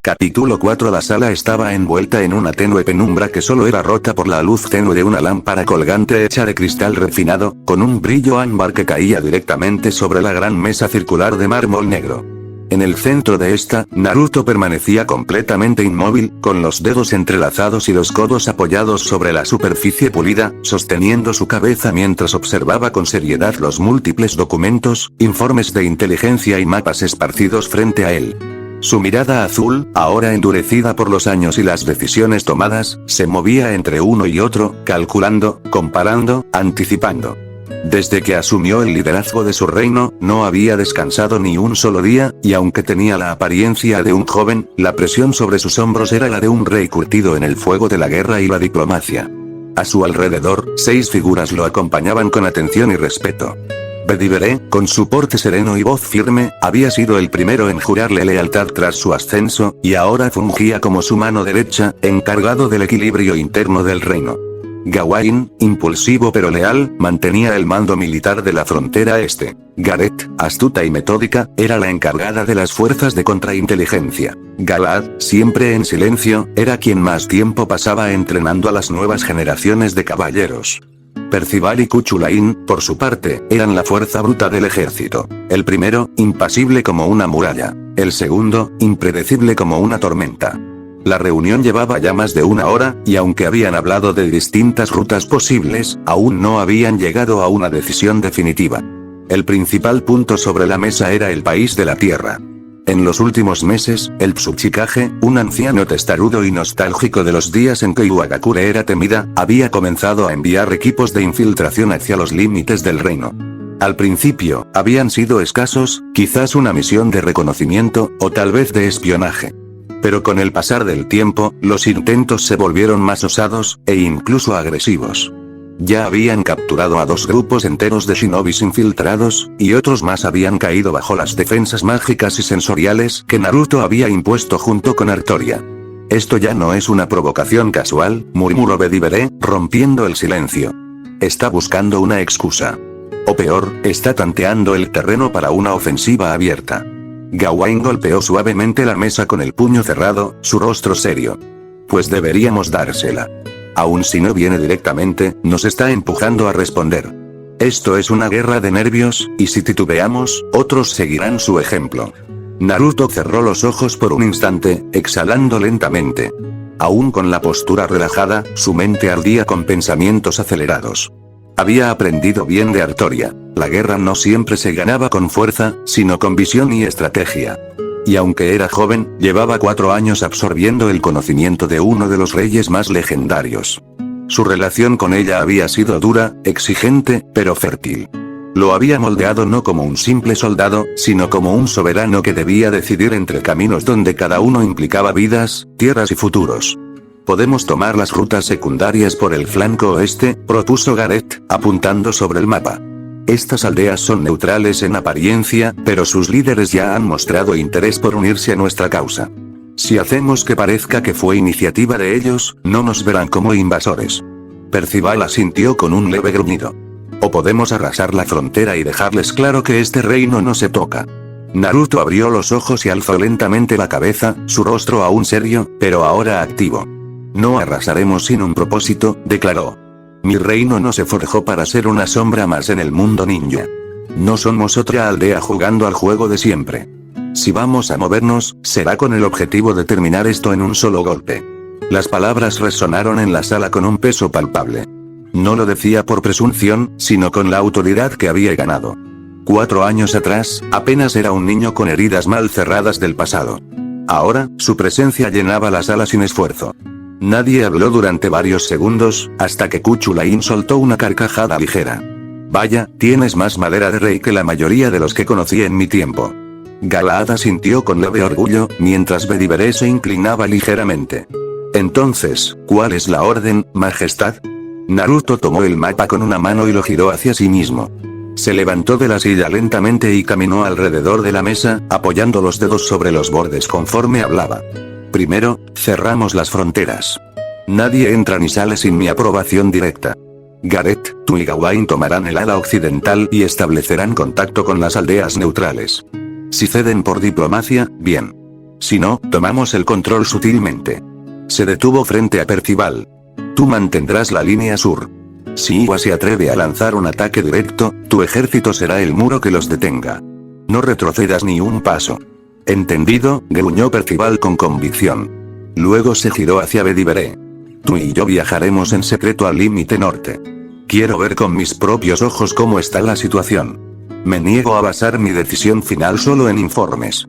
Capítulo 4. La sala estaba envuelta en una tenue penumbra que solo era rota por la luz tenue de una lámpara colgante hecha de cristal refinado, con un brillo ámbar que caía directamente sobre la gran mesa circular de mármol negro. En el centro de esta, Naruto permanecía completamente inmóvil, con los dedos entrelazados y los codos apoyados sobre la superficie pulida, sosteniendo su cabeza mientras observaba con seriedad los múltiples documentos, informes de inteligencia y mapas esparcidos frente a él. Su mirada azul, ahora endurecida por los años y las decisiones tomadas, se movía entre uno y otro, calculando, comparando, anticipando. Desde que asumió el liderazgo de su reino, no había descansado ni un solo día, y aunque tenía la apariencia de un joven, la presión sobre sus hombros era la de un rey curtido en el fuego de la guerra y la diplomacia. A su alrededor, 6 figuras lo acompañaban con atención y respeto. Bedivere, con su porte sereno y voz firme, había sido el primero en jurarle lealtad tras su ascenso, y ahora fungía como su mano derecha, encargado del equilibrio interno del reino. Gawain, impulsivo pero leal, mantenía el mando militar de la frontera este. Gareth, astuta y metódica, era la encargada de las fuerzas de contrainteligencia. Galad, siempre en silencio, era quien más tiempo pasaba entrenando a las nuevas generaciones de caballeros. Percival y Cuchulain, por su parte, eran la fuerza bruta del ejército. El primero, impasible como una muralla. El segundo, impredecible como una tormenta. La reunión llevaba ya más de una hora, y aunque habían hablado de distintas rutas posibles, aún no habían llegado a una decisión definitiva. El principal punto sobre la mesa era el país de la tierra. En los últimos meses, el Tsuchikage, un anciano testarudo y nostálgico de los días en que Iwagakure era temida, había comenzado a enviar equipos de infiltración hacia los límites del reino. Al principio, habían sido escasos, quizás una misión de reconocimiento, o tal vez de espionaje. Pero con el pasar del tiempo, los intentos se volvieron más osados, e incluso agresivos. Ya habían capturado a 2 grupos enteros de shinobis infiltrados, y otros más habían caído bajo las defensas mágicas y sensoriales que Naruto había impuesto junto con Artoria. Esto ya no es una provocación casual, murmuró Bedivere, rompiendo el silencio. Está buscando una excusa. O peor, está tanteando el terreno para una ofensiva abierta. Gawain golpeó suavemente la mesa con el puño cerrado, su rostro serio. Pues deberíamos dársela. Aun si no viene directamente, nos está empujando a responder. Esto es una guerra de nervios, y si titubeamos, otros seguirán su ejemplo. Naruto cerró los ojos por un instante, exhalando lentamente. Aún con la postura relajada, su mente ardía con pensamientos acelerados. Había aprendido bien de Artoria. La guerra no siempre se ganaba con fuerza, sino con visión y estrategia. Y aunque era joven, llevaba 4 años absorbiendo el conocimiento de uno de los reyes más legendarios. Su relación con ella había sido dura, exigente, pero fértil. Lo había moldeado no como un simple soldado, sino como un soberano que debía decidir entre caminos donde cada uno implicaba vidas, tierras y futuros. Podemos tomar las rutas secundarias por el flanco oeste, propuso Gareth, apuntando sobre el mapa. Estas aldeas son neutrales en apariencia, pero sus líderes ya han mostrado interés por unirse a nuestra causa. Si hacemos que parezca que fue iniciativa de ellos, no nos verán como invasores. Percival asintió con un leve gruñido. O podemos arrasar la frontera y dejarles claro que este reino no se toca. Naruto abrió los ojos y alzó lentamente la cabeza, su rostro aún serio, pero ahora activo. No arrasaremos sin un propósito, declaró. Mi reino no se forjó para ser una sombra más en el mundo ninja. No somos otra aldea jugando al juego de siempre. Si vamos a movernos, será con el objetivo de terminar esto en un solo golpe. Las palabras resonaron en la sala con un peso palpable. No lo decía por presunción, sino con la autoridad que había ganado. 4 años atrás, apenas era un niño con heridas mal cerradas del pasado. Ahora, su presencia llenaba la sala sin esfuerzo. Nadie habló durante varios segundos, hasta que Cuchulain soltó una carcajada ligera. Vaya, tienes más madera de rey que la mayoría de los que conocí en mi tiempo. Galad asintió con leve orgullo, mientras Bedivere se inclinaba ligeramente. Entonces, ¿cuál es la orden, majestad? Naruto tomó el mapa con una mano y lo giró hacia sí mismo. Se levantó de la silla lentamente y caminó alrededor de la mesa, apoyando los dedos sobre los bordes conforme hablaba. Primero, cerramos las fronteras. Nadie entra ni sale sin mi aprobación directa. Gareth, tú y Gawain tomarán el ala occidental y establecerán contacto con las aldeas neutrales. Si ceden por diplomacia, bien. Si no, tomamos el control sutilmente. Se detuvo frente a Percival. Tú mantendrás la línea sur. Si Iwa se atreve a lanzar un ataque directo, tu ejército será el muro que los detenga. No retrocedas ni un paso. Entendido, gruñó Percival con convicción. Luego se giró hacia Bedivere. Tú y yo viajaremos en secreto al límite norte. Quiero ver con mis propios ojos cómo está la situación. Me niego a basar mi decisión final solo en informes.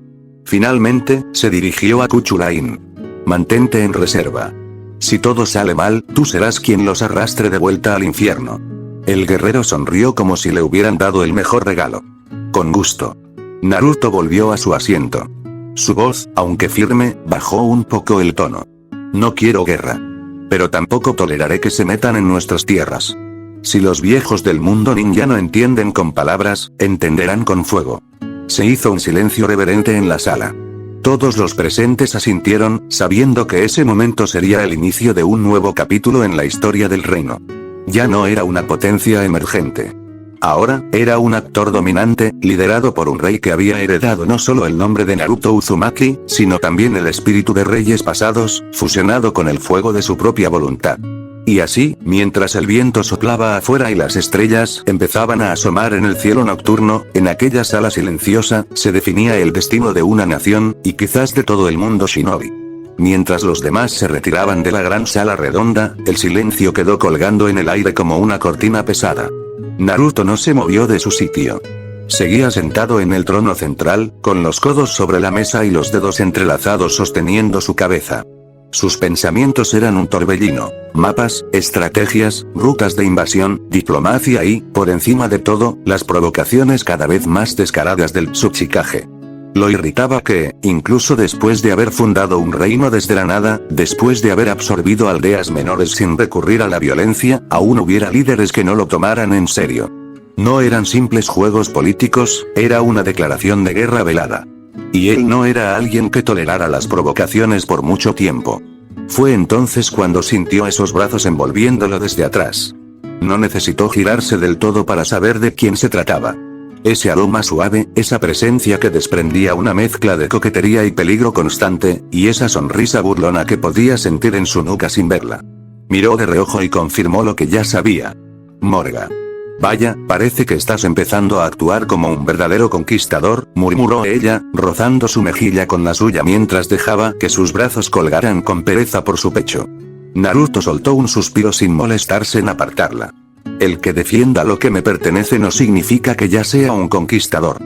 Finalmente, se dirigió a Kuchulain. Mantente en reserva. Si todo sale mal, tú serás quien los arrastre de vuelta al infierno. El guerrero sonrió como si le hubieran dado el mejor regalo. Con gusto. Naruto volvió a su asiento. Su voz, aunque firme, bajó un poco el tono. No quiero guerra. Pero tampoco toleraré que se metan en nuestras tierras. Si los viejos del mundo ninja no entienden con palabras, entenderán con fuego. Se hizo un silencio reverente en la sala. Todos los presentes asintieron, sabiendo que ese momento sería el inicio de un nuevo capítulo en la historia del reino. Ya no era una potencia emergente. Ahora, era un actor dominante, liderado por un rey que había heredado no solo el nombre de Naruto Uzumaki, sino también el espíritu de reyes pasados, fusionado con el fuego de su propia voluntad. Y así, mientras el viento soplaba afuera y las estrellas empezaban a asomar en el cielo nocturno, en aquella sala silenciosa, se definía el destino de una nación, y quizás de todo el mundo shinobi. Mientras los demás se retiraban de la gran sala redonda, el silencio quedó colgando en el aire como una cortina pesada. Naruto no se movió de su sitio. Seguía sentado en el trono central, con los codos sobre la mesa y los dedos entrelazados sosteniendo su cabeza. Sus pensamientos eran un torbellino: mapas, estrategias, rutas de invasión, diplomacia y, por encima de todo, las provocaciones cada vez más descaradas del Tsuchikage. Lo irritaba que, incluso después de haber fundado un reino desde la nada, después de haber absorbido aldeas menores sin recurrir a la violencia, aún hubiera líderes que no lo tomaran en serio. No eran simples juegos políticos, era una declaración de guerra velada. Y él no era alguien que tolerara las provocaciones por mucho tiempo. Fue entonces cuando sintió esos brazos envolviéndolo desde atrás. No necesitó girarse del todo para saber de quién se trataba. Ese aroma suave, esa presencia que desprendía una mezcla de coquetería y peligro constante, y esa sonrisa burlona que podía sentir en su nuca sin verla. Miró de reojo y confirmó lo que ya sabía. Morga. Vaya, parece que estás empezando a actuar como un verdadero conquistador, murmuró ella, rozando su mejilla con la suya mientras dejaba que sus brazos colgaran con pereza por su pecho. Naruto soltó un suspiro sin molestarse en apartarla. El que defienda lo que me pertenece no significa que ya sea un conquistador.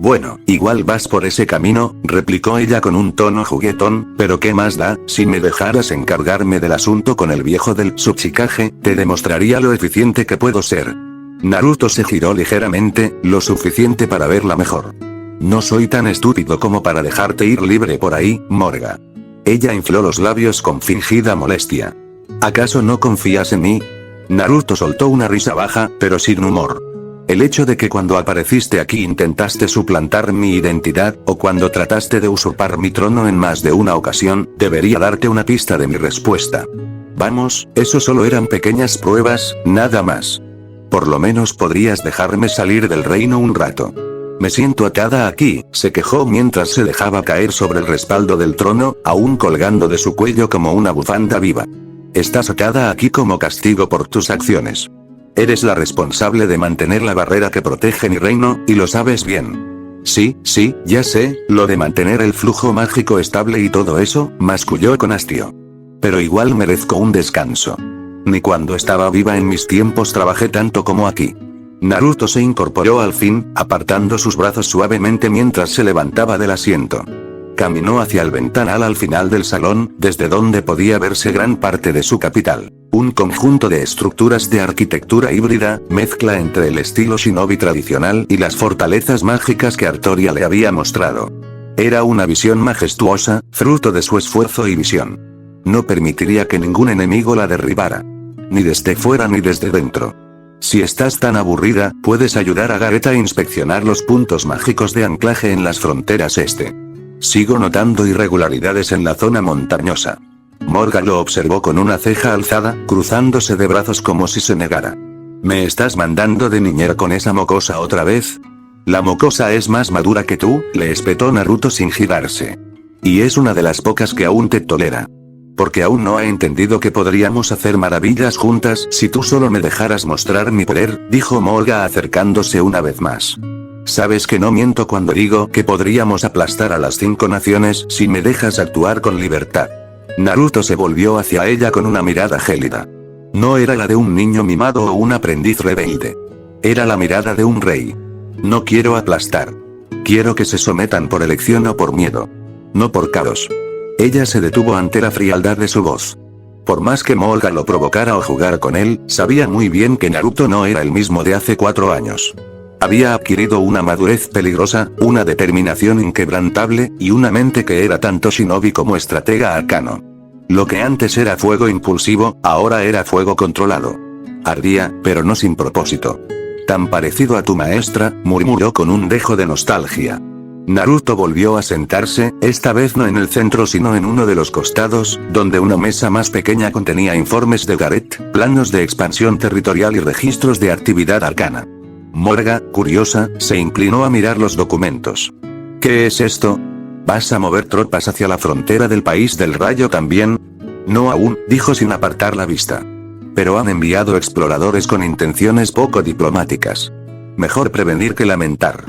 Bueno, igual vas por ese camino, replicó ella con un tono juguetón, pero ¿qué más da? Si me dejaras encargarme del asunto con el viejo del Tsuchikage, te demostraría lo eficiente que puedo ser. Naruto se giró ligeramente, lo suficiente para verla mejor. No soy tan estúpido como para dejarte ir libre por ahí, Morga. Ella infló los labios con fingida molestia. ¿Acaso no confías en mí? Naruto soltó una risa baja, pero sin humor. El hecho de que cuando apareciste aquí intentaste suplantar mi identidad, o cuando trataste de usurpar mi trono en más de una ocasión, debería darte una pista de mi respuesta. Vamos, eso solo eran pequeñas pruebas, nada más. Por lo menos podrías dejarme salir del reino un rato. Me siento atada aquí, se quejó mientras se dejaba caer sobre el respaldo del trono, aún colgando de su cuello como una bufanda viva. Estás atada aquí como castigo por tus acciones. Eres la responsable de mantener la barrera que protege mi reino, y lo sabes bien. Sí, ya sé, lo de mantener el flujo mágico estable y todo eso, masculló con hastío. Pero igual merezco un descanso. Ni cuando estaba viva en mis tiempos trabajé tanto como aquí. Naruto se incorporó al fin, apartando sus brazos suavemente mientras se levantaba del asiento. Caminó hacia el ventanal al final del salón, desde donde podía verse gran parte de su capital. Un conjunto de estructuras de arquitectura híbrida, mezcla entre el estilo shinobi tradicional y las fortalezas mágicas que Artoria le había mostrado. Era una visión majestuosa, fruto de su esfuerzo y visión. No permitiría que ningún enemigo la derribara. Ni desde fuera ni desde dentro. Si estás tan aburrida, puedes ayudar a Gareth a inspeccionar los puntos mágicos de anclaje en las fronteras este. Sigo notando irregularidades en la zona montañosa. Morga lo observó con una ceja alzada, cruzándose de brazos como si se negara. ¿Me estás mandando de niñera con esa mocosa otra vez? La mocosa es más madura que tú, le espetó Naruto sin girarse. Y es una de las pocas que aún te tolera. Porque aún no ha entendido que podríamos hacer maravillas juntas si tú solo me dejaras mostrar mi poder, dijo Morga acercándose una vez más. Sabes que no miento cuando digo que podríamos aplastar a las 5 naciones si me dejas actuar con libertad. Naruto se volvió hacia ella con una mirada gélida. No era la de un niño mimado o un aprendiz rebelde. Era la mirada de un rey. No quiero aplastar. Quiero que se sometan por elección o por miedo. No por caos. Ella se detuvo ante la frialdad de su voz. Por más que Morga lo provocara o jugar con él, sabía muy bien que Naruto no era el mismo de hace 4 años. Había adquirido una madurez peligrosa, una determinación inquebrantable, y una mente que era tanto shinobi como estratega arcano. Lo que antes era fuego impulsivo, ahora era fuego controlado. Ardía, pero no sin propósito. Tan parecido a tu maestra, murmuró con un dejo de nostalgia. Naruto volvió a sentarse, esta vez no en el centro sino en uno de los costados, donde una mesa más pequeña contenía informes de Gareth, planos de expansión territorial y registros de actividad arcana. Morga, curiosa, se inclinó a mirar los documentos. ¿Qué es esto? ¿Vas a mover tropas hacia la frontera del país del rayo también? No aún, dijo sin apartar la vista. Pero han enviado exploradores con intenciones poco diplomáticas. Mejor prevenir que lamentar.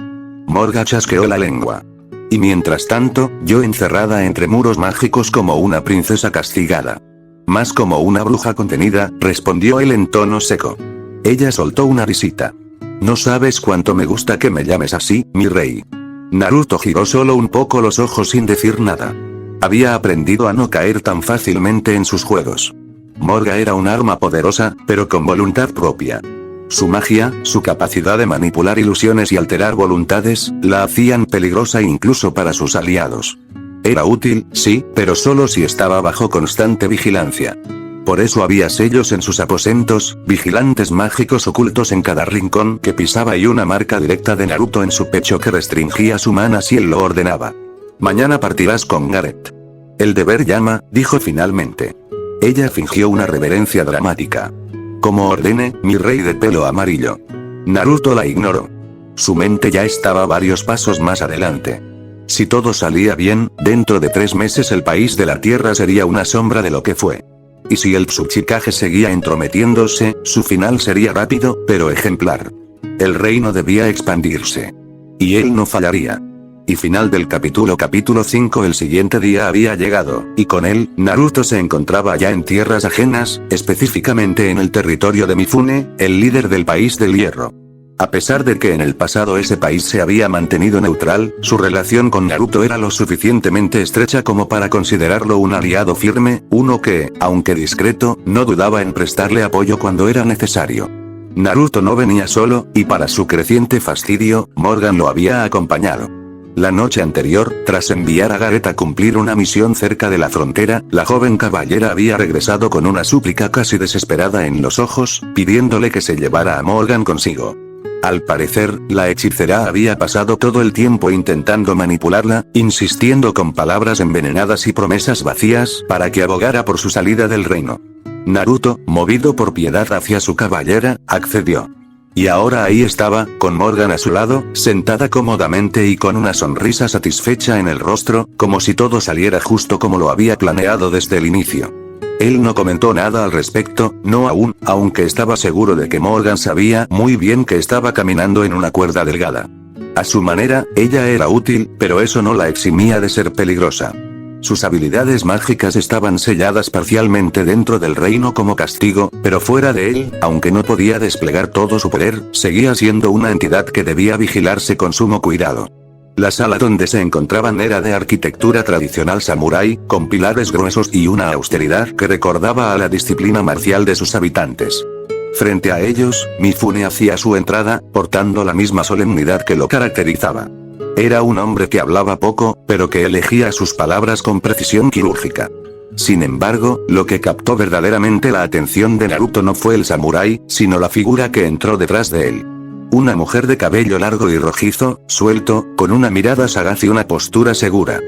Morga chasqueó la lengua. Y mientras tanto, yo encerrada entre muros mágicos como una princesa castigada. Más como una bruja contenida, respondió él en tono seco. Ella soltó una risita. No sabes cuánto me gusta que me llames así, mi rey. Naruto giró solo un poco los ojos sin decir nada. Había aprendido a no caer tan fácilmente en sus juegos. Morga era un arma poderosa, pero con voluntad propia. Su magia, su capacidad de manipular ilusiones y alterar voluntades, la hacían peligrosa incluso para sus aliados. Era útil, sí, pero solo si estaba bajo constante vigilancia. Por eso había sellos en sus aposentos, vigilantes mágicos ocultos en cada rincón que pisaba y una marca directa de Naruto en su pecho que restringía su mana si él lo ordenaba. Mañana partirás con Gareth. El deber llama, dijo finalmente. Ella fingió una reverencia dramática. Como ordene, mi rey de pelo amarillo. Naruto la ignoró. Su mente ya estaba varios pasos más adelante. Si todo salía bien, dentro de 3 meses el país de la tierra sería una sombra de lo que fue. Y si el Tsuchikage seguía entrometiéndose, su final sería rápido, pero ejemplar. El reino debía expandirse. Y él no fallaría. Y final del capítulo 5. El siguiente día había llegado, y con él, Naruto se encontraba ya en tierras ajenas, específicamente en el territorio de Mifune, el líder del país del hierro. A pesar de que en el pasado ese país se había mantenido neutral, su relación con Naruto era lo suficientemente estrecha como para considerarlo un aliado firme, uno que, aunque discreto, no dudaba en prestarle apoyo cuando era necesario. Naruto no venía solo, y para su creciente fastidio, Morgan lo había acompañado. La noche anterior, tras enviar a Gareth a cumplir una misión cerca de la frontera, la joven caballera había regresado con una súplica casi desesperada en los ojos, pidiéndole que se llevara a Morgan consigo. Al parecer, la hechicera había pasado todo el tiempo intentando manipularla, insistiendo con palabras envenenadas y promesas vacías para que abogara por su salida del reino. Naruto, movido por piedad hacia su caballera, accedió. Y ahora ahí estaba, con Morgan a su lado, sentada cómodamente y con una sonrisa satisfecha en el rostro, como si todo saliera justo como lo había planeado desde el inicio. Él no comentó nada al respecto, no aún, aunque estaba seguro de que Morgan sabía muy bien que estaba caminando en una cuerda delgada. A su manera, ella era útil, pero eso no la eximía de ser peligrosa. Sus habilidades mágicas estaban selladas parcialmente dentro del reino como castigo, pero fuera de él, aunque no podía desplegar todo su poder, seguía siendo una entidad que debía vigilarse con sumo cuidado. La sala donde se encontraban era de arquitectura tradicional samurái, con pilares gruesos y una austeridad que recordaba a la disciplina marcial de sus habitantes. Frente a ellos, Mifune hacía su entrada, portando la misma solemnidad que lo caracterizaba. Era un hombre que hablaba poco, pero que elegía sus palabras con precisión quirúrgica. Sin embargo, lo que captó verdaderamente la atención de Naruto no fue el samurái, sino la figura que entró detrás de él. Una mujer de cabello largo y rojizo, suelto, con una mirada sagaz y una postura segura.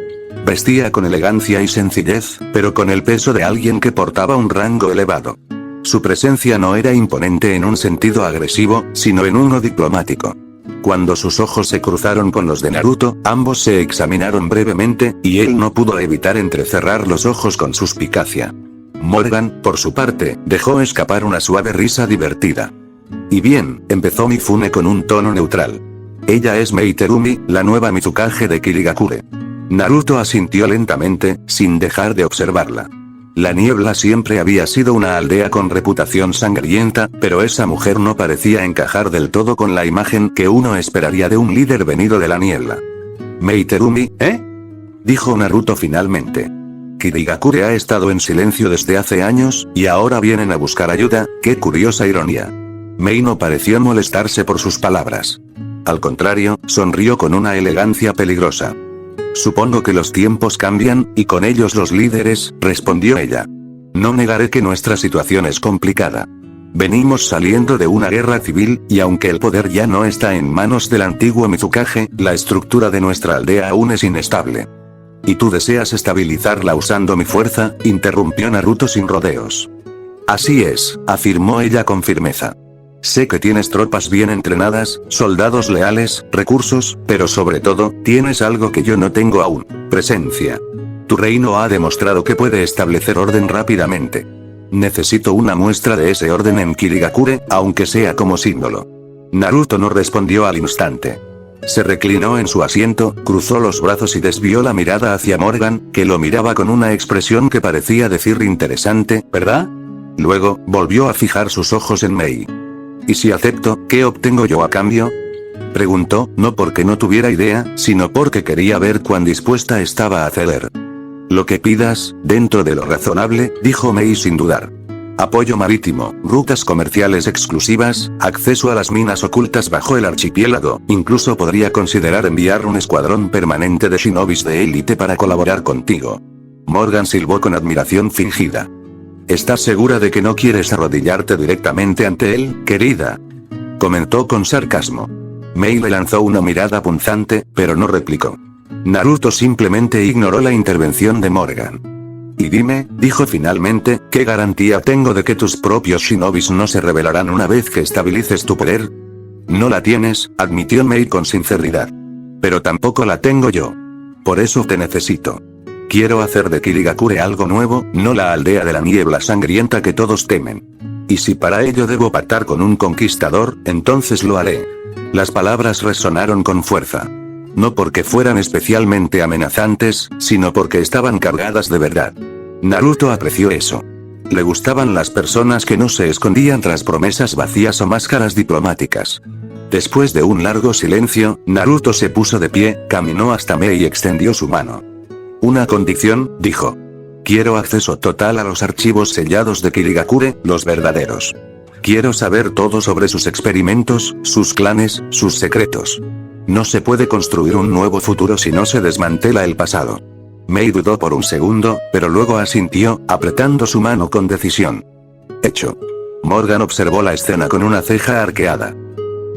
Vestía con elegancia y sencillez, pero con el peso de alguien que portaba un rango elevado. Su presencia no era imponente en un sentido agresivo, sino en uno diplomático. Cuando sus ojos se cruzaron con los de Naruto, ambos se examinaron brevemente, y él no pudo evitar entrecerrar los ojos con suspicacia. Morgan, por su parte, dejó escapar una suave risa divertida. Y bien, empezó Mifune con un tono neutral. Ella es Mei Terumi, la nueva Mizukage de Kirigakure. Naruto asintió lentamente, sin dejar de observarla. La niebla siempre había sido una aldea con reputación sangrienta, pero esa mujer no parecía encajar del todo con la imagen que uno esperaría de un líder venido de la niebla. Mei Terumi, ¿eh? Dijo Naruto finalmente. Kirigakure ha estado en silencio desde hace años, y ahora vienen a buscar ayuda, qué curiosa ironía. Mei no pareció molestarse por sus palabras. Al contrario, sonrió con una elegancia peligrosa. Supongo que los tiempos cambian, y con ellos los líderes, respondió ella. No negaré que nuestra situación es complicada. Venimos saliendo de una guerra civil, y aunque el poder ya no está en manos del antiguo Mizukage, la estructura de nuestra aldea aún es inestable. ¿Y tú deseas estabilizarla usando mi fuerza?, interrumpió Naruto sin rodeos. Así es, afirmó ella con firmeza. Sé que tienes tropas bien entrenadas, soldados leales, recursos, pero sobre todo, tienes algo que yo no tengo aún: presencia. Tu reino ha demostrado que puede establecer orden rápidamente. Necesito una muestra de ese orden en Kirigakure, aunque sea como símbolo. Naruto no respondió al instante. Se reclinó en su asiento, cruzó los brazos y desvió la mirada hacia Morgan, que lo miraba con una expresión que parecía decir interesante, ¿verdad? Luego, volvió a fijar sus ojos en Mei. ¿Y si acepto, qué obtengo yo a cambio?, preguntó, no porque no tuviera idea, sino porque quería ver cuán dispuesta estaba a ceder. Lo que pidas, dentro de lo razonable, dijo Mei sin dudar. Apoyo marítimo, rutas comerciales exclusivas, acceso a las minas ocultas bajo el archipiélago, incluso podría considerar enviar un escuadrón permanente de shinobis de élite para colaborar contigo. Morgan silbó con admiración fingida. ¿Estás segura de que no quieres arrodillarte directamente ante él, querida?, comentó con sarcasmo. Mei le lanzó una mirada punzante, pero no replicó. Naruto simplemente ignoró la intervención de Morgan. Y dime, dijo finalmente, ¿qué garantía tengo de que tus propios shinobis no se rebelarán una vez que estabilices tu poder? No la tienes, admitió Mei con sinceridad. Pero tampoco la tengo yo. Por eso te necesito. Quiero hacer de Kirigakure algo nuevo, no la aldea de la niebla sangrienta que todos temen. Y si para ello debo pactar con un conquistador, entonces lo haré. Las palabras resonaron con fuerza. No porque fueran especialmente amenazantes, sino porque estaban cargadas de verdad. Naruto apreció eso. Le gustaban las personas que no se escondían tras promesas vacías o máscaras diplomáticas. Después de un largo silencio, Naruto se puso de pie, caminó hasta Mei y extendió su mano. Una condición, dijo. Quiero acceso total a los archivos sellados de Kirigakure, los verdaderos. Quiero saber todo sobre sus experimentos, sus clanes, sus secretos. No se puede construir un nuevo futuro si no se desmantela el pasado. Mei dudó por un segundo, pero luego asintió, apretando su mano con decisión. Hecho. Morgan observó la escena con una ceja arqueada.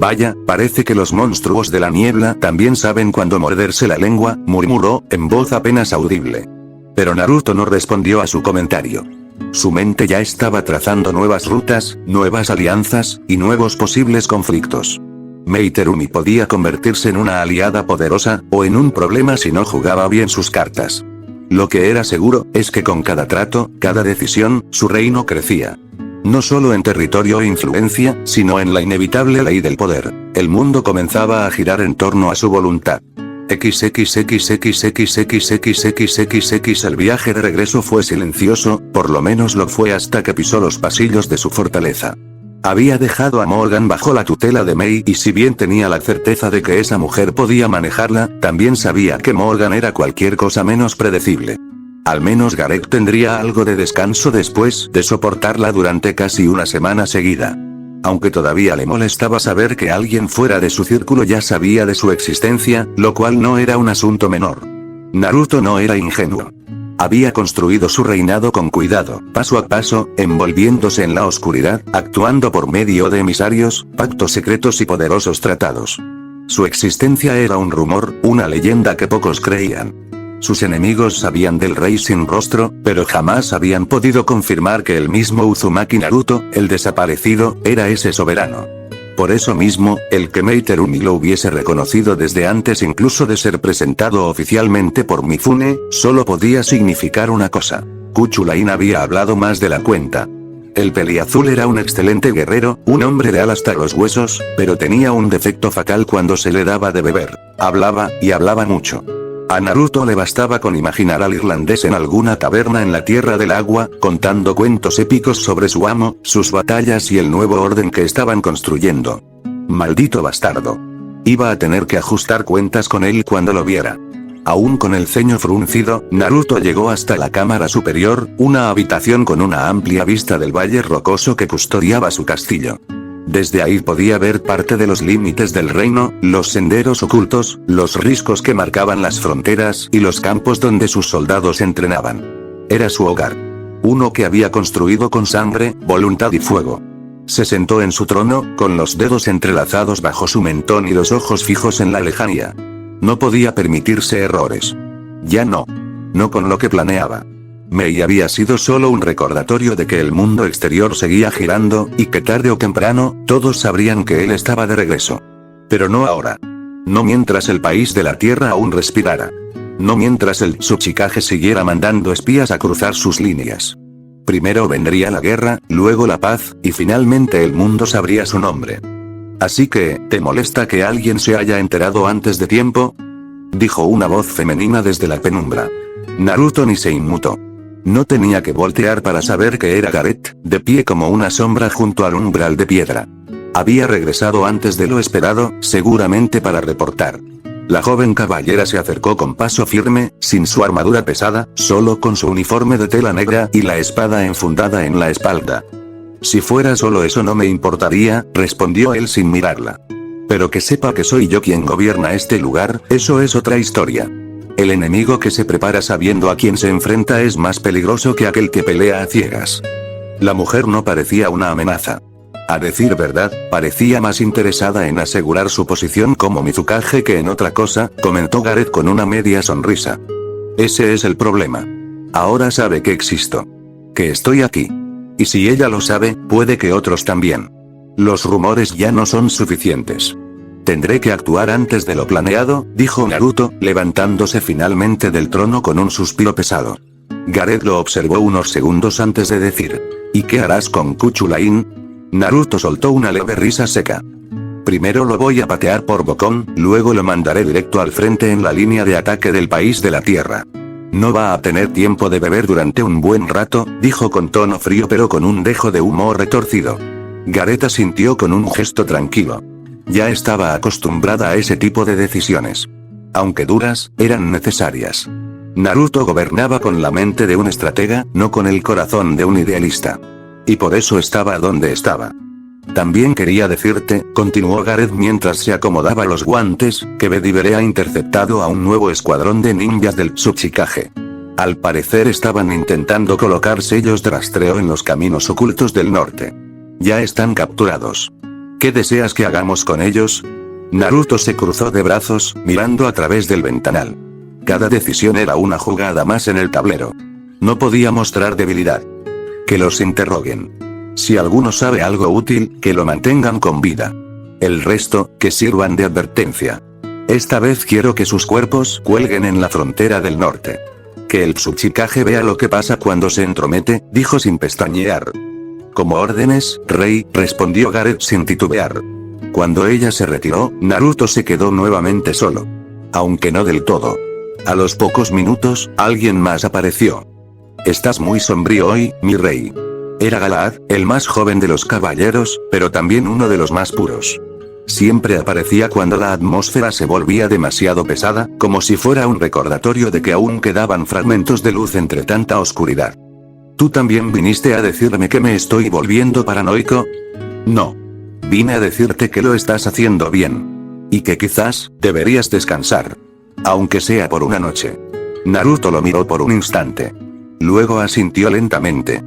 Vaya, parece que los monstruos de la niebla también saben cuándo morderse la lengua, murmuró, en voz apenas audible. Pero Naruto no respondió a su comentario. Su mente ya estaba trazando nuevas rutas, nuevas alianzas, y nuevos posibles conflictos. Mei Terumi podía convertirse en una aliada poderosa, o en un problema si no jugaba bien sus cartas. Lo que era seguro, es que con cada trato, cada decisión, su reino crecía. No solo en territorio e influencia, sino en la inevitable ley del poder. El mundo comenzaba a girar en torno a su voluntad. XXXXXXXXXX. El viaje de regreso fue silencioso, por lo menos lo fue hasta que pisó los pasillos de su fortaleza. Había dejado a Morgan bajo la tutela de Mei y si bien tenía la certeza de que esa mujer podía manejarla, también sabía que Morgan era cualquier cosa menos predecible. Al menos Gareth tendría algo de descanso después de soportarla durante casi una semana seguida. Aunque todavía le molestaba saber que alguien fuera de su círculo ya sabía de su existencia, lo cual no era un asunto menor. Naruto no era ingenuo. Había construido su reinado con cuidado, paso a paso, envolviéndose en la oscuridad, actuando por medio de emisarios, pactos secretos y poderosos tratados. Su existencia era un rumor, una leyenda que pocos creían. Sus enemigos sabían del rey sin rostro, pero jamás habían podido confirmar que el mismo Uzumaki Naruto, el desaparecido, era ese soberano. Por eso mismo, el que Meiterumi lo hubiese reconocido desde antes incluso de ser presentado oficialmente por Mifune, solo podía significar una cosa. Kuchulain había hablado más de la cuenta. El peliazul era un excelente guerrero, un hombre leal hasta los huesos, pero tenía un defecto fatal cuando se le daba de beber. Hablaba, y hablaba mucho. A Naruto le bastaba con imaginar al irlandés en alguna taberna en la Tierra del Agua, contando cuentos épicos sobre su amo, sus batallas y el nuevo orden que estaban construyendo. Maldito bastardo. Iba a tener que ajustar cuentas con él cuando lo viera. Aún con el ceño fruncido, Naruto llegó hasta la cámara superior, una habitación con una amplia vista del valle rocoso que custodiaba su castillo. Desde ahí podía ver parte de los límites del reino, los senderos ocultos, los riscos que marcaban las fronteras y los campos donde sus soldados entrenaban. Era su hogar. Uno que había construido con sangre, voluntad y fuego. Se sentó en su trono, con los dedos entrelazados bajo su mentón y los ojos fijos en la lejanía. No podía permitirse errores. Ya no. No con lo que planeaba. Mei había sido solo un recordatorio de que el mundo exterior seguía girando, y que tarde o temprano, todos sabrían que él estaba de regreso. Pero no ahora. No mientras el país de la tierra aún respirara. No mientras el Tsuchikage siguiera mandando espías a cruzar sus líneas. Primero vendría la guerra, luego la paz, y finalmente el mundo sabría su nombre. Así que, ¿te molesta que alguien se haya enterado antes de tiempo?, dijo una voz femenina desde la penumbra. Naruto ni se inmutó. No tenía que voltear para saber que era Gareth, de pie como una sombra junto al umbral de piedra. Había regresado antes de lo esperado, seguramente para reportar. La joven caballera se acercó con paso firme, sin su armadura pesada, solo con su uniforme de tela negra y la espada enfundada en la espalda. Si fuera solo eso no me importaría, respondió él sin mirarla. Pero que sepa que soy yo quien gobierna este lugar, eso es otra historia. El enemigo que se prepara sabiendo a quién se enfrenta es más peligroso que aquel que pelea a ciegas. La mujer no parecía una amenaza. A decir verdad, parecía más interesada en asegurar su posición como Mizukage que en otra cosa, comentó Gareth con una media sonrisa. Ese es el problema. Ahora sabe que existo. Que estoy aquí. Y si ella lo sabe, puede que otros también. Los rumores ya no son suficientes. Tendré que actuar antes de lo planeado, dijo Naruto, levantándose finalmente del trono con un suspiro pesado. Gareth lo observó unos segundos antes de decir: ¿y qué harás con Kuchulain? Naruto soltó una leve risa seca. Primero lo voy a patear por bocón, luego lo mandaré directo al frente en la línea de ataque del país de la tierra. No va a tener tiempo de beber durante un buen rato, dijo con tono frío pero con un dejo de humor retorcido. Gareth asintió con un gesto tranquilo. Ya estaba acostumbrada a ese tipo de decisiones. Aunque duras, eran necesarias. Naruto gobernaba con la mente de un estratega, no con el corazón de un idealista. Y por eso estaba donde estaba. También quería decirte, continuó Gareth mientras se acomodaba los guantes, que Bedivere ha interceptado a un nuevo escuadrón de ninjas del Tsuchikage. Al parecer estaban intentando colocar sellos de rastreo en los caminos ocultos del norte. Ya están capturados. ¿Qué deseas que hagamos con ellos? Naruto se cruzó de brazos, mirando a través del ventanal. Cada decisión era una jugada más en el tablero. No podía mostrar debilidad. Que los interroguen. Si alguno sabe algo útil, que lo mantengan con vida. El resto, que sirvan de advertencia. Esta vez quiero que sus cuerpos cuelguen en la frontera del norte. Que el Tsuchikage vea lo que pasa cuando se entromete, dijo sin pestañear. Como órdenes, rey, respondió Gareth sin titubear. Cuando ella se retiró, Naruto se quedó nuevamente solo. Aunque no del todo. A los pocos minutos, alguien más apareció. Estás muy sombrío hoy, mi rey. Era Galad, el más joven de los caballeros, pero también uno de los más puros. Siempre aparecía cuando la atmósfera se volvía demasiado pesada, como si fuera un recordatorio de que aún quedaban fragmentos de luz entre tanta oscuridad. ¿Tú también viniste a decirme que me estoy volviendo paranoico? No. Vine a decirte que lo estás haciendo bien. Y que quizás, deberías descansar. Aunque sea por una noche. Naruto lo miró por un instante. Luego asintió lentamente.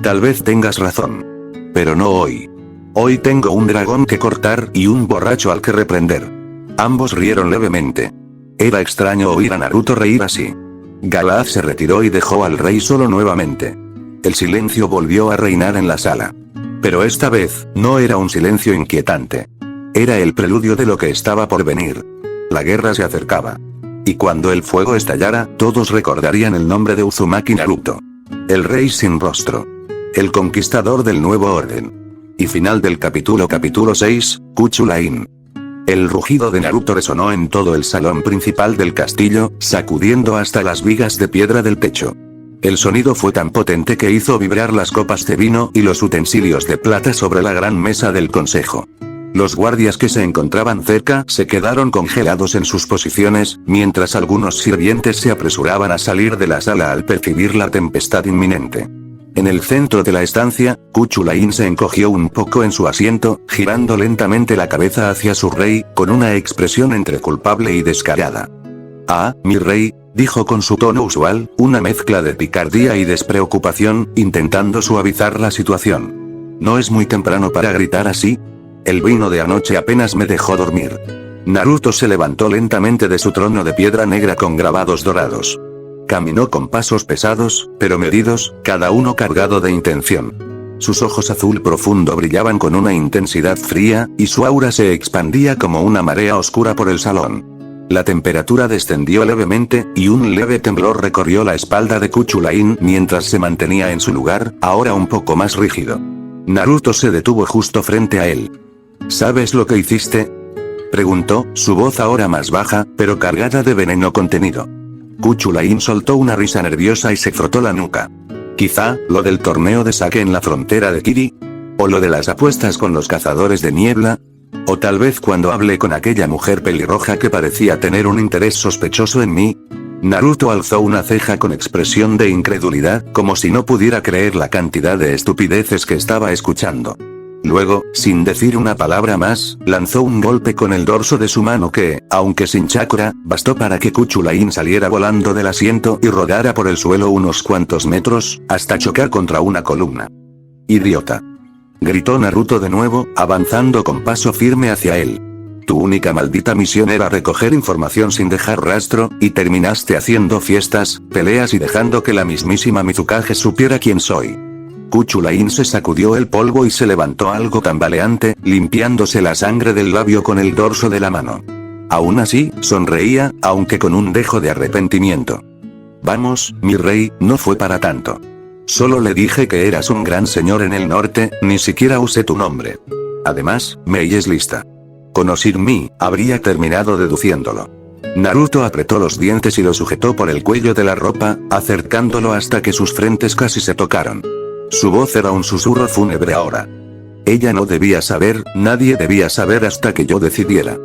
Tal vez tengas razón. Pero no hoy. Hoy tengo un dragón que cortar y un borracho al que reprender. Ambos rieron levemente. Era extraño oír a Naruto reír así. Galad se retiró y dejó al rey solo nuevamente. El silencio volvió a reinar en la sala. Pero esta vez, no era un silencio inquietante. Era el preludio de lo que estaba por venir. La guerra se acercaba. Y cuando el fuego estallara, todos recordarían el nombre de Uzumaki Naruto. El rey sin rostro. El conquistador del nuevo orden. Y final del capítulo 6, Kuchulain. El rugido de Naruto resonó en todo el salón principal del castillo, sacudiendo hasta las vigas de piedra del techo. El sonido fue tan potente que hizo vibrar las copas de vino y los utensilios de plata sobre la gran mesa del consejo. Los guardias que se encontraban cerca se quedaron congelados en sus posiciones, mientras algunos sirvientes se apresuraban a salir de la sala al percibir la tempestad inminente. En el centro de la estancia, Kuchulain se encogió un poco en su asiento, girando lentamente la cabeza hacia su rey, con una expresión entre culpable y descarada. «Ah, mi rey», dijo con su tono usual, una mezcla de picardía y despreocupación, intentando suavizar la situación. «¿No es muy temprano para gritar así? El vino de anoche apenas me dejó dormir». Naruto se levantó lentamente de su trono de piedra negra con grabados dorados. Caminó con pasos pesados, pero medidos, cada uno cargado de intención. Sus ojos azul profundo brillaban con una intensidad fría, y su aura se expandía como una marea oscura por el salón. La temperatura descendió levemente, y un leve temblor recorrió la espalda de Kuchulain mientras se mantenía en su lugar, ahora un poco más rígido. Naruto se detuvo justo frente a él. ¿Sabes lo que hiciste?, preguntó, su voz ahora más baja, pero cargada de veneno contenido. Kuchulain soltó una risa nerviosa y se frotó la nuca. Quizá, lo del torneo de saque en la frontera de Kiri. O lo de las apuestas con los cazadores de niebla. O tal vez cuando hablé con aquella mujer pelirroja que parecía tener un interés sospechoso en mí. Naruto alzó una ceja con expresión de incredulidad, como si no pudiera creer la cantidad de estupideces que estaba escuchando. Luego, sin decir una palabra más, lanzó un golpe con el dorso de su mano que, aunque sin chakra, bastó para que Kuchulain saliera volando del asiento y rodara por el suelo unos cuantos metros, hasta chocar contra una columna. «Idiota», gritó Naruto de nuevo, avanzando con paso firme hacia él. «Tu única maldita misión era recoger información sin dejar rastro, y terminaste haciendo fiestas, peleas y dejando que la mismísima Mizukage supiera quién soy». Kuchulain se sacudió el polvo y se levantó algo tambaleante, limpiándose la sangre del labio con el dorso de la mano. Aún así, sonreía, aunque con un dejo de arrepentimiento. «Vamos, mi rey, no fue para tanto. Solo le dije que eras un gran señor en el norte, ni siquiera usé tu nombre. Además, Mei es lista. Conocer mí, habría terminado deduciéndolo». Naruto apretó los dientes y lo sujetó por el cuello de la ropa, acercándolo hasta que sus frentes casi se tocaron. Su voz era un susurro fúnebre ahora. «Ella no debía saber, nadie debía saber hasta que yo decidiera.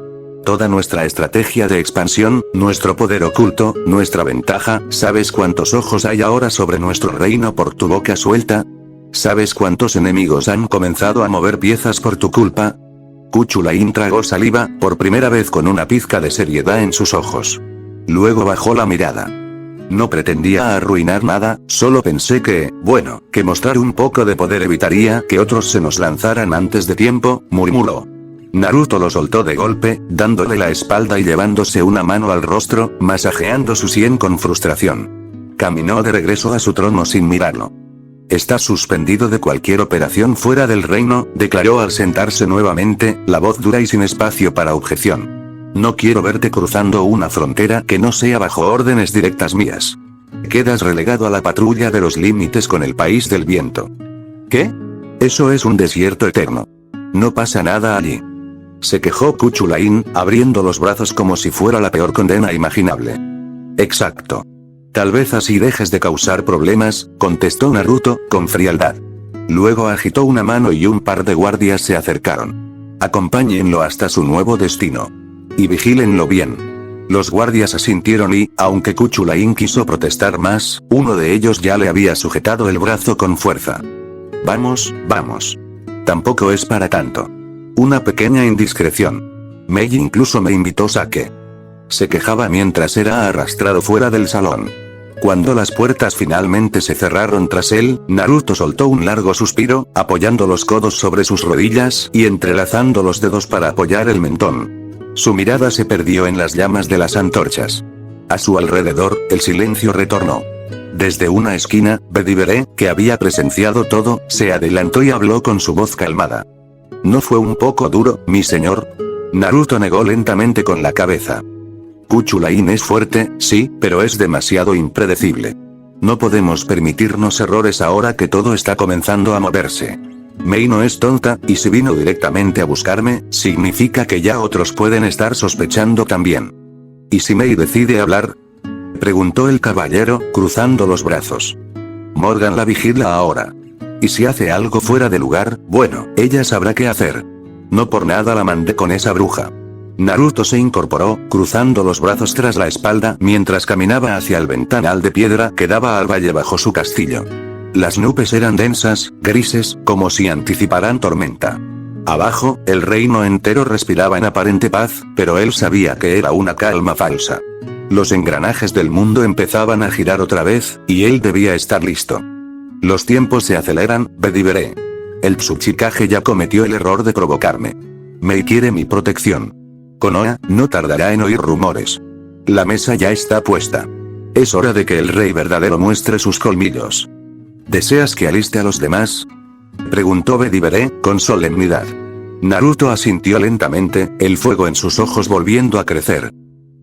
Toda nuestra estrategia de expansión, nuestro poder oculto, nuestra ventaja, ¿sabes cuántos ojos hay ahora sobre nuestro reino por tu boca suelta? ¿Sabes cuántos enemigos han comenzado a mover piezas por tu culpa?» Kuchulain tragó saliva, por primera vez con una pizca de seriedad en sus ojos. Luego bajó la mirada. «No pretendía arruinar nada, solo pensé que, bueno, que mostrar un poco de poder evitaría que otros se nos lanzaran antes de tiempo», murmuró. Naruto lo soltó de golpe, dándole la espalda y llevándose una mano al rostro, masajeando su sien con frustración. Caminó de regreso a su trono sin mirarlo. «Estás suspendido de cualquier operación fuera del reino», declaró al sentarse nuevamente, la voz dura y sin espacio para objeción. «No quiero verte cruzando una frontera que no sea bajo órdenes directas mías. Quedas relegado a la patrulla de los límites con el país del viento». «¿Qué? Eso es un desierto eterno. No pasa nada allí», se quejó Kuchulain, abriendo los brazos como si fuera la peor condena imaginable. «Exacto. Tal vez así dejes de causar problemas», contestó Naruto, con frialdad. Luego agitó una mano y un par de guardias se acercaron. «Acompáñenlo hasta su nuevo destino. Y vigílenlo bien». Los guardias asintieron y, aunque Kuchulain quiso protestar más, uno de ellos ya le había sujetado el brazo con fuerza. «Vamos, vamos. Tampoco es para tanto. Una pequeña indiscreción. Mei incluso me invitó sake». Se quejaba mientras era arrastrado fuera del salón. Cuando las puertas finalmente se cerraron tras él, Naruto soltó un largo suspiro, apoyando los codos sobre sus rodillas y entrelazando los dedos para apoyar el mentón. Su mirada se perdió en las llamas de las antorchas. A su alrededor, el silencio retornó. Desde una esquina, Bedivere, que había presenciado todo, se adelantó y habló con su voz calmada. ¿No fue un poco duro, mi señor? Naruto negó lentamente con la cabeza. Kuchulain es fuerte, sí, pero es demasiado impredecible. No podemos permitirnos errores ahora que todo está comenzando a moverse. Mei no es tonta, y si vino directamente a buscarme, significa que ya otros pueden estar sospechando también. ¿Y si Mei decide hablar? Preguntó el caballero, cruzando los brazos. Morgan la vigila ahora. Y si hace algo fuera de lugar, bueno, ella sabrá qué hacer. No por nada la mandé con esa bruja. Naruto se incorporó, cruzando los brazos tras la espalda, mientras caminaba hacia el ventanal de piedra que daba al valle bajo su castillo. Las nubes eran densas, grises, como si anticiparan tormenta. Abajo, el reino entero respiraba en aparente paz, pero él sabía que era una calma falsa. Los engranajes del mundo empezaban a girar otra vez, y él debía estar listo. Los tiempos se aceleran, Bedivere. El Tsuchikage ya cometió el error de provocarme. Mei quiere mi protección. Konoha no tardará en oír rumores. La mesa ya está puesta. Es hora de que el rey verdadero muestre sus colmillos. ¿Deseas que aliste a los demás? Preguntó Bedivere, con solemnidad. Naruto asintió lentamente, el fuego en sus ojos volviendo a crecer.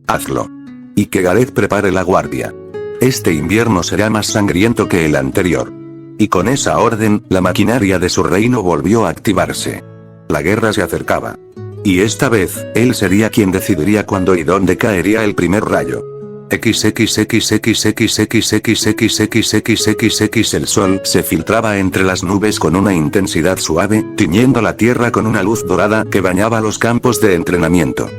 Hazlo. Y que Gareth prepare la guardia. Este invierno será más sangriento que el anterior. Y con esa orden, la maquinaria de su reino volvió a activarse. La guerra se acercaba. Y esta vez, él sería quien decidiría cuándo y dónde caería el primer rayo. XXXXXXXXXXXXX. El sol se filtraba entre las nubes con una intensidad suave, tiñendo la tierra con una luz dorada que bañaba los campos de entrenamiento.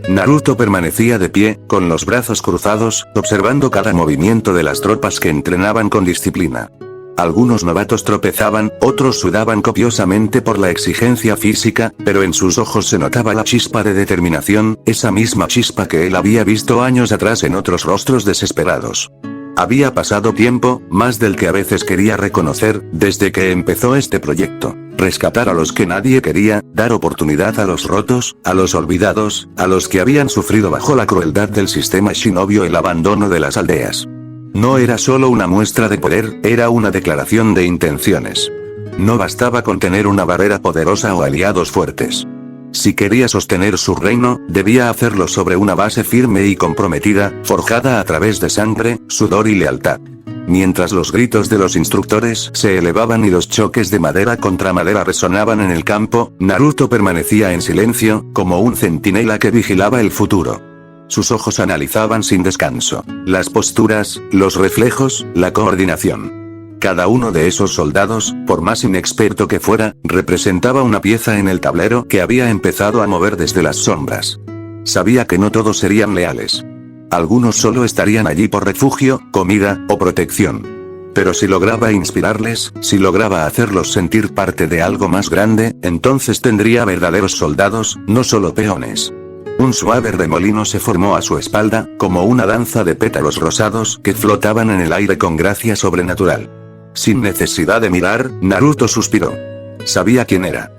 Naruto permanecía de pie, con los brazos cruzados, observando cada movimiento de las tropas que entrenaban con disciplina. Algunos novatos tropezaban, otros sudaban copiosamente por la exigencia física, pero en sus ojos se notaba la chispa de determinación, esa misma chispa que él había visto años atrás en otros rostros desesperados. Había pasado tiempo, más del que a veces quería reconocer, desde que empezó este proyecto. Rescatar a los que nadie quería, dar oportunidad a los rotos, a los olvidados, a los que habían sufrido bajo la crueldad del sistema shinobi o el abandono de las aldeas. No era solo una muestra de poder, era una declaración de intenciones. No bastaba con tener una barrera poderosa o aliados fuertes. Si quería sostener su reino, debía hacerlo sobre una base firme y comprometida, forjada a través de sangre, sudor y lealtad. Mientras los gritos de los instructores se elevaban y los choques de madera contra madera resonaban en el campo, Naruto permanecía en silencio, como un centinela que vigilaba el futuro. Sus ojos analizaban sin descanso las posturas, los reflejos, la coordinación. Cada uno de esos soldados, por más inexperto que fuera, representaba una pieza en el tablero que había empezado a mover desde las sombras. Sabía que no todos serían leales. Algunos solo estarían allí por refugio, comida, o protección. Pero si lograba inspirarles, si lograba hacerlos sentir parte de algo más grande, entonces tendría verdaderos soldados, no solo peones. Un suave remolino se formó a su espalda, como una danza de pétalos rosados que flotaban en el aire con gracia sobrenatural. Sin necesidad de mirar, Naruto suspiró. Sabía quién era.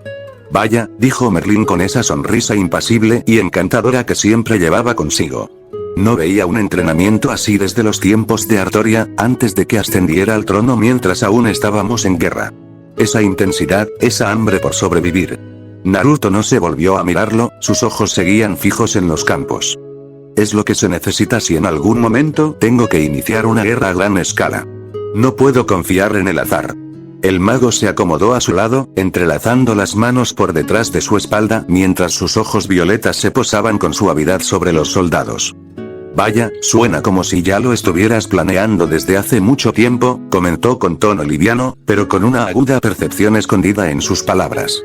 Vaya, dijo Merlin con esa sonrisa impasible y encantadora que siempre llevaba consigo. No veía un entrenamiento así desde los tiempos de Artoria, antes de que ascendiera al trono mientras aún estábamos en guerra. Esa intensidad, esa hambre por sobrevivir. Naruto no se volvió a mirarlo, sus ojos seguían fijos en los campos. Es lo que se necesita si en algún momento tengo que iniciar una guerra a gran escala. No puedo confiar en el azar. El mago se acomodó a su lado, entrelazando las manos por detrás de su espalda mientras sus ojos violetas se posaban con suavidad sobre los soldados. Vaya, suena como si ya lo estuvieras planeando desde hace mucho tiempo, comentó con tono liviano, pero con una aguda percepción escondida en sus palabras.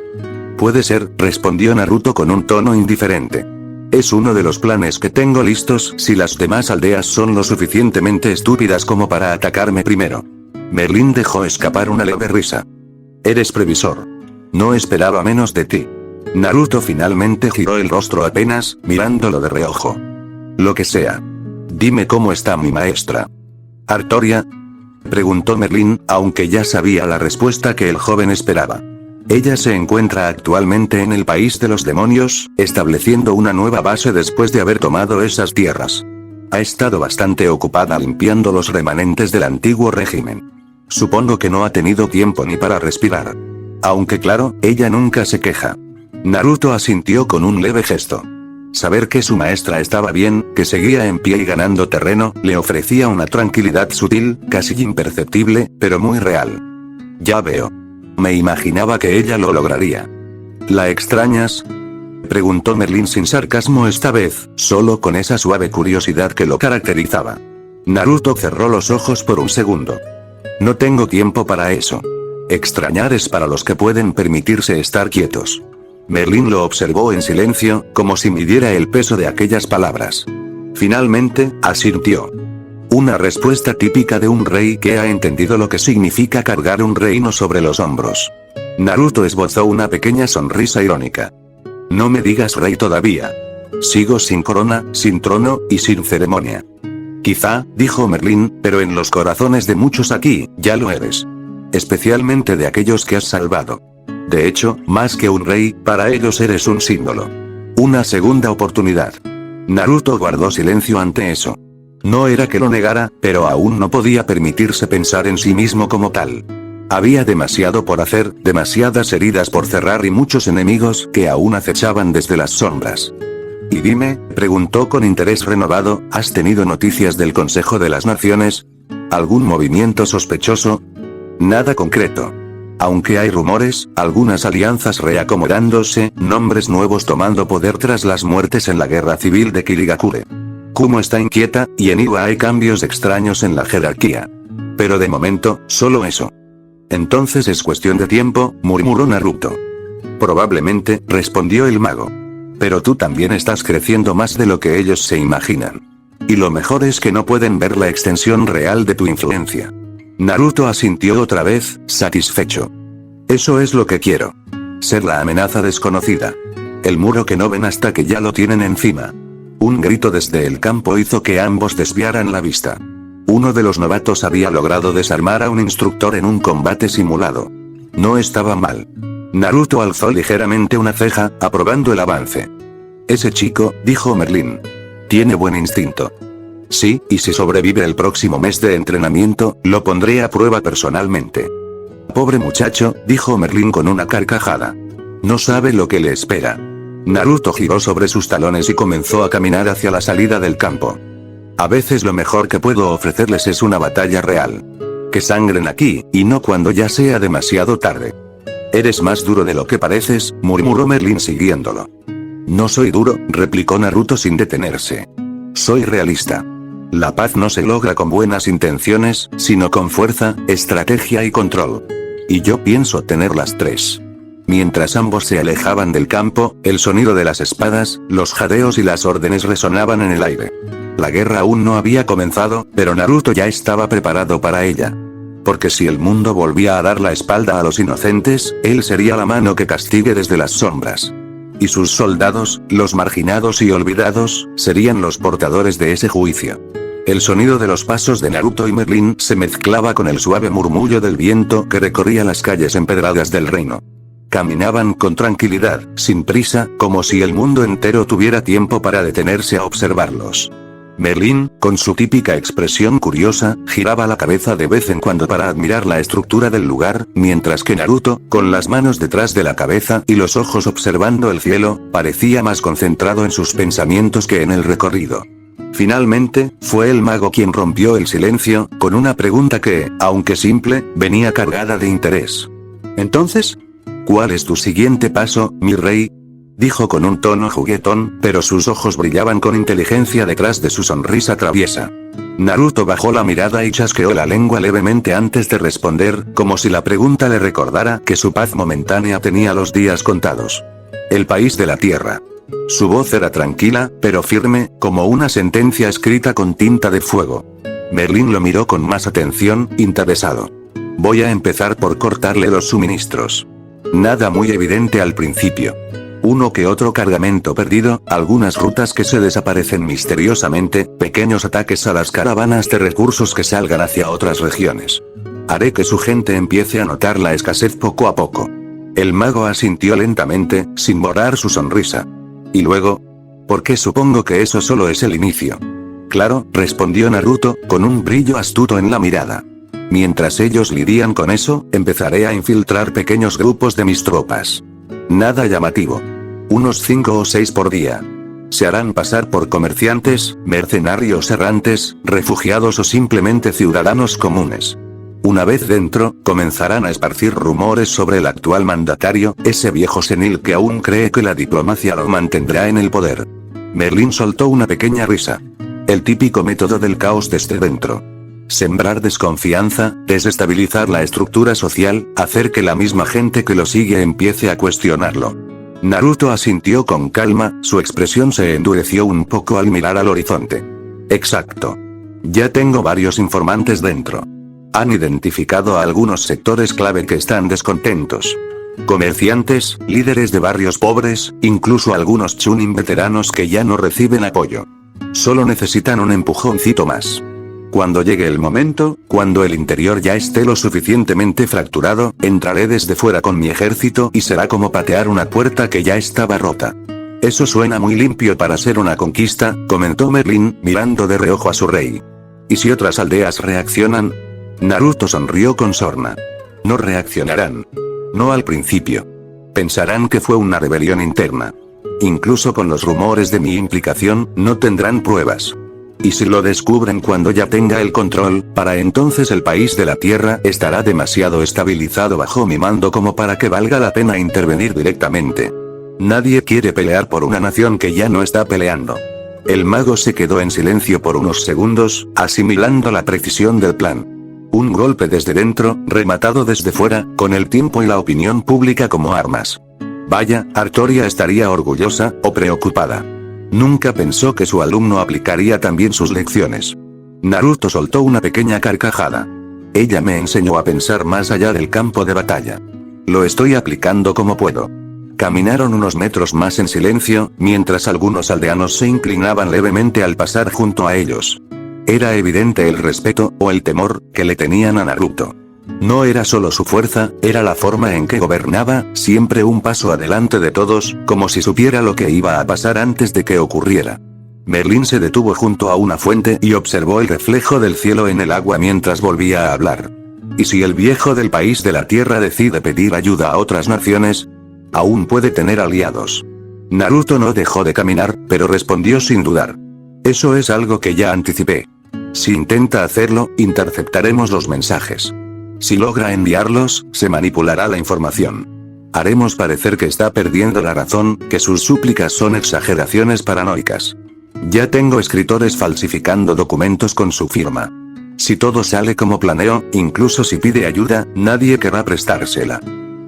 Puede ser, respondió Naruto con un tono indiferente. Es uno de los planes que tengo listos si las demás aldeas son lo suficientemente estúpidas como para atacarme primero. Merlin dejó escapar una leve risa. Eres previsor. No esperaba menos de ti. Naruto finalmente giró el rostro apenas, mirándolo de reojo. Lo que sea. Dime cómo está mi maestra. ¿Artoria? Preguntó Merlin, aunque ya sabía la respuesta que el joven esperaba. Ella se encuentra actualmente en el país de los demonios, estableciendo una nueva base después de haber tomado esas tierras. Ha estado bastante ocupada limpiando los remanentes del antiguo régimen. Supongo que no ha tenido tiempo ni para respirar. Aunque claro, ella nunca se queja. Naruto asintió con un leve gesto. Saber que su maestra estaba bien, que seguía en pie y ganando terreno, le ofrecía una tranquilidad sutil, casi imperceptible, pero muy real. Ya veo. Me imaginaba que ella lo lograría. ¿La extrañas?, preguntó Merlin sin sarcasmo esta vez, solo con esa suave curiosidad que lo caracterizaba. Naruto cerró los ojos por un segundo. No tengo tiempo para eso. Extrañar es para los que pueden permitirse estar quietos. Merlin lo observó en silencio, como si midiera el peso de aquellas palabras. Finalmente, asintió. Una respuesta típica de un rey que ha entendido lo que significa cargar un reino sobre los hombros. Naruto esbozó una pequeña sonrisa irónica. No me digas rey todavía. Sigo sin corona, sin trono, y sin ceremonia. Quizá, dijo Merlin, pero en los corazones de muchos aquí, ya lo eres. Especialmente de aquellos que has salvado. De hecho, más que un rey, para ellos eres un símbolo. Una segunda oportunidad. Naruto guardó silencio ante eso. No era que lo negara, pero aún no podía permitirse pensar en sí mismo como tal. Había demasiado por hacer, demasiadas heridas por cerrar y muchos enemigos que aún acechaban desde las sombras. Y dime, preguntó con interés renovado, ¿has tenido noticias del Consejo de las Naciones? ¿Algún movimiento sospechoso? Nada concreto. Aunque hay rumores, algunas alianzas reacomodándose, nombres nuevos tomando poder tras las muertes en la guerra civil de Kirigakure. Kumo está inquieta, y en Iwa hay cambios extraños en la jerarquía. Pero de momento, solo eso. Entonces es cuestión de tiempo, murmuró Naruto. Probablemente, respondió el mago. Pero tú también estás creciendo más de lo que ellos se imaginan. Y lo mejor es que no pueden ver la extensión real de tu influencia. Naruto asintió otra vez, satisfecho. Eso es lo que quiero. Ser la amenaza desconocida. El muro que no ven hasta que ya lo tienen encima. Un grito desde el campo hizo que ambos desviaran la vista. Uno de los novatos había logrado desarmar a un instructor en un combate simulado. No estaba mal. Naruto alzó ligeramente una ceja, aprobando el avance. Ese chico, dijo Merlin. Tiene buen instinto. Sí, y si sobrevive el próximo mes de entrenamiento, lo pondré a prueba personalmente. Pobre muchacho, dijo Merlin con una carcajada. No sabe lo que le espera. Naruto giró sobre sus talones y comenzó a caminar hacia la salida del campo. A veces lo mejor que puedo ofrecerles es una batalla real. Que sangren aquí, y no cuando ya sea demasiado tarde. Eres más duro de lo que pareces, murmuró Merlin siguiéndolo. No soy duro, replicó Naruto sin detenerse. Soy realista. La paz no se logra con buenas intenciones, sino con fuerza, estrategia y control. Y yo pienso tener las tres. Mientras ambos se alejaban del campo, el sonido de las espadas, los jadeos y las órdenes resonaban en el aire. La guerra aún no había comenzado, pero Naruto ya estaba preparado para ella. Porque si el mundo volvía a dar la espalda a los inocentes, él sería la mano que castigue desde las sombras. Y sus soldados, los marginados y olvidados, serían los portadores de ese juicio. El sonido de los pasos de Naruto y Merlin se mezclaba con el suave murmullo del viento que recorría las calles empedradas del reino. Caminaban con tranquilidad, sin prisa, como si el mundo entero tuviera tiempo para detenerse a observarlos. Merlin, con su típica expresión curiosa, giraba la cabeza de vez en cuando para admirar la estructura del lugar, mientras que Naruto, con las manos detrás de la cabeza y los ojos observando el cielo, parecía más concentrado en sus pensamientos que en el recorrido. Finalmente, fue el mago quien rompió el silencio, con una pregunta que, aunque simple, venía cargada de interés. ¿Entonces? ¿Cuál es tu siguiente paso, mi rey? Dijo con un tono juguetón, pero sus ojos brillaban con inteligencia detrás de su sonrisa traviesa. Naruto bajó la mirada y chasqueó la lengua levemente antes de responder, como si la pregunta le recordara que su paz momentánea tenía los días contados. El país de la tierra. Su voz era tranquila, pero firme, como una sentencia escrita con tinta de fuego. Merlin lo miró con más atención, interesado. Voy a empezar por cortarle los suministros. Nada muy evidente al principio. Uno que otro cargamento perdido, algunas rutas que se desaparecen misteriosamente, pequeños ataques a las caravanas de recursos que salgan hacia otras regiones. Haré que su gente empiece a notar la escasez poco a poco. El mago asintió lentamente, sin borrar su sonrisa. Y luego, ¿por qué supongo que eso solo es el inicio? Claro, respondió Naruto, con un brillo astuto en la mirada. Mientras ellos lidian con eso, empezaré a infiltrar pequeños grupos de mis tropas. Nada llamativo. Unos 5 o 6 por día. Se harán pasar por comerciantes, mercenarios errantes, refugiados o simplemente ciudadanos comunes. Una vez dentro, comenzarán a esparcir rumores sobre el actual mandatario, ese viejo senil que aún cree que la diplomacia lo mantendrá en el poder. Merlín soltó una pequeña risa. El típico método del caos desde dentro. Sembrar desconfianza, desestabilizar la estructura social, hacer que la misma gente que lo sigue empiece a cuestionarlo. Naruto asintió con calma, su expresión se endureció un poco al mirar al horizonte. Exacto. Ya tengo varios informantes dentro. Han identificado a algunos sectores clave que están descontentos. Comerciantes, líderes de barrios pobres, incluso algunos chunin veteranos que ya no reciben apoyo. Solo necesitan un empujoncito más. Cuando llegue el momento, cuando el interior ya esté lo suficientemente fracturado, entraré desde fuera con mi ejército y será como patear una puerta que ya estaba rota. Eso suena muy limpio para ser una conquista, comentó Merlín, mirando de reojo a su rey. ¿Y si otras aldeas reaccionan? Naruto sonrió con sorna. No reaccionarán. No al principio. Pensarán que fue una rebelión interna. Incluso con los rumores de mi implicación, no tendrán pruebas. Y si lo descubren cuando ya tenga el control, para entonces el país de la tierra estará demasiado estabilizado bajo mi mando como para que valga la pena intervenir directamente. Nadie quiere pelear por una nación que ya no está peleando. El mago se quedó en silencio por unos segundos, asimilando la precisión del plan. Un golpe desde dentro, rematado desde fuera, con el tiempo y la opinión pública como armas. Vaya, Artoria estaría orgullosa, o preocupada. Nunca pensó que su alumno aplicaría también sus lecciones. Naruto soltó una pequeña carcajada. Ella me enseñó a pensar más allá del campo de batalla. Lo estoy aplicando como puedo. Caminaron unos metros más en silencio, mientras algunos aldeanos se inclinaban levemente al pasar junto a ellos. Era evidente el respeto, o el temor, que le tenían a Naruto. No era solo su fuerza, era la forma en que gobernaba, siempre un paso adelante de todos, como si supiera lo que iba a pasar antes de que ocurriera. Merlín se detuvo junto a una fuente y observó el reflejo del cielo en el agua mientras volvía a hablar. ¿Y si el viejo del país de la tierra decide pedir ayuda a otras naciones? Aún puede tener aliados. Naruto no dejó de caminar, pero respondió sin dudar. Eso es algo que ya anticipé. Si intenta hacerlo, interceptaremos los mensajes. Si logra enviarlos, se manipulará la información. Haremos parecer que está perdiendo la razón, que sus súplicas son exageraciones paranoicas. Ya tengo escritores falsificando documentos con su firma. Si todo sale como planeo, incluso si pide ayuda, nadie querrá prestársela.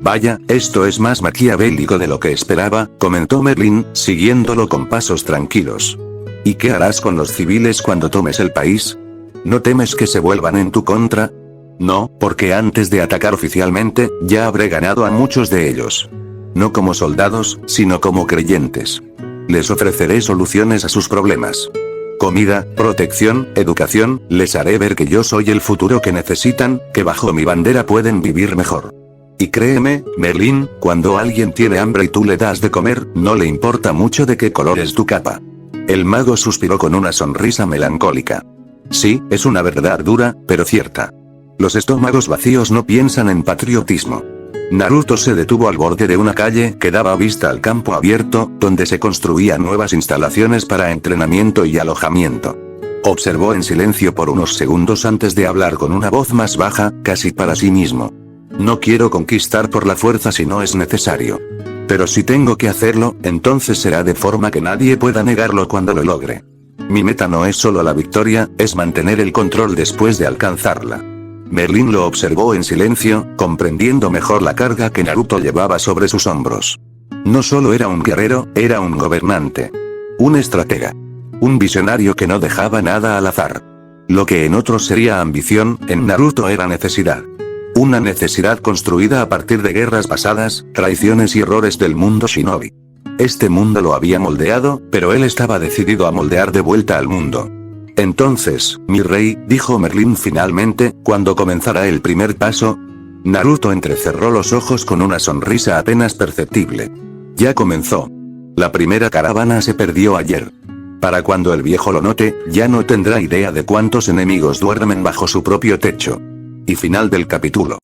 Vaya, esto es más maquiavélico de lo que esperaba, comentó Merlín, siguiéndolo con pasos tranquilos. ¿Y qué harás con los civiles cuando tomes el país? ¿No temes que se vuelvan en tu contra? No, porque antes de atacar oficialmente, ya habré ganado a muchos de ellos. No como soldados, sino como creyentes. Les ofreceré soluciones a sus problemas. Comida, protección, educación, les haré ver que yo soy el futuro que necesitan, que bajo mi bandera pueden vivir mejor. Y créeme, Merlín, cuando alguien tiene hambre y tú le das de comer, no le importa mucho de qué color es tu capa. El mago suspiró con una sonrisa melancólica. Sí, es una verdad dura, pero cierta. Los estómagos vacíos no piensan en patriotismo. Naruto se detuvo al borde de una calle que daba vista al campo abierto, donde se construían nuevas instalaciones para entrenamiento y alojamiento. Observó en silencio por unos segundos antes de hablar con una voz más baja, casi para sí mismo. No quiero conquistar por la fuerza si no es necesario. Pero si tengo que hacerlo, entonces será de forma que nadie pueda negarlo cuando lo logre. Mi meta no es solo la victoria, es mantener el control después de alcanzarla. Merlín lo observó en silencio, comprendiendo mejor la carga que Naruto llevaba sobre sus hombros. No solo era un guerrero, era un gobernante. Un estratega. Un visionario que no dejaba nada al azar. Lo que en otros sería ambición, en Naruto era necesidad. Una necesidad construida a partir de guerras pasadas, traiciones y errores del mundo shinobi. Este mundo lo había moldeado, pero él estaba decidido a moldear de vuelta al mundo. Entonces, mi rey, dijo Merlín finalmente, cuando comenzara el primer paso. Naruto entrecerró los ojos con una sonrisa apenas perceptible. Ya comenzó. La primera caravana se perdió ayer. Para cuando el viejo lo note, ya no tendrá idea de cuántos enemigos duermen bajo su propio techo. Y final del capítulo.